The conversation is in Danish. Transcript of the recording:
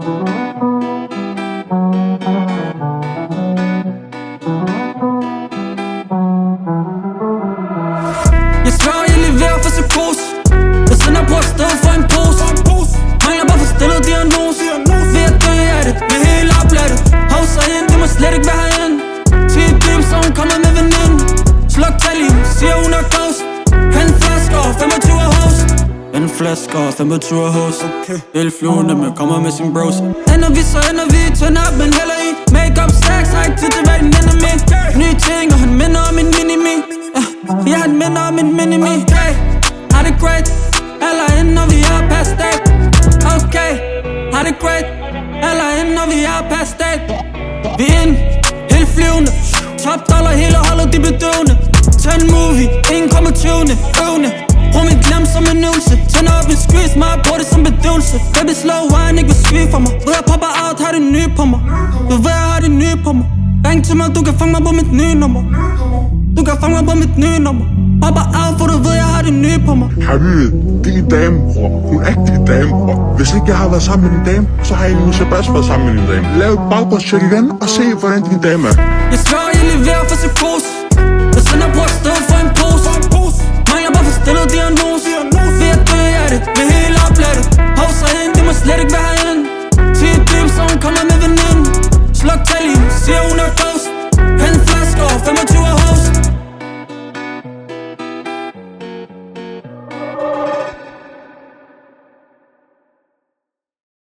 Jeg svær, jeg leverer for psykose. Jeg sender på et sted for en pose. Mangler bare for stillet diagnose. Ved at dø af det, ved helt oplattet. Hovser ind, det må slet ikke være herinde. Sige dyb, så hun kommer med veninden. Sluk tally, siger hun er ghost. En flaske og 25 host. En flaske og 25 host. Helt flyvende, men kommer med sin bros. Ender vi, så ender vi, turn up, men heller i. Make-up stacks, har ikke tid til hvad den ender med. Nye ting, og han minder om en mini-me. Ja, han minder om en mini-me. Har det great, eller inden når vi er past dag. Okay, har det great, eller inden når vi er past dag. Vi er ind, helt flyvende. Top dollar, hele holdet, de bedøvende. Tag en movie, ingen kommer tyvende. Øvende, rum et glem som en øvelse. Tænder op en squeeze, mig bruger det som bedøvelse. Baby slow wine, ikke vil svige for mig. Ved jeg popper out, har det nye på mig. Du ved jeg har det nye på mig. Ring til mig, du kan fange mig på mit nye nummer. Du kan fange mig på mit nye nummer. Popper out, for du ved jeg har det nye på mig. Habibi, din dame, bror. Hun er din dame, bror. Hvis ikke jeg har været sammen med din dame, så har jeg måske bare været sammen med din dame. Lav et baggrundstjek igen og se, hvordan din dame er. Jeg svær, jeg leverer for psykose. Jeg sender på et sted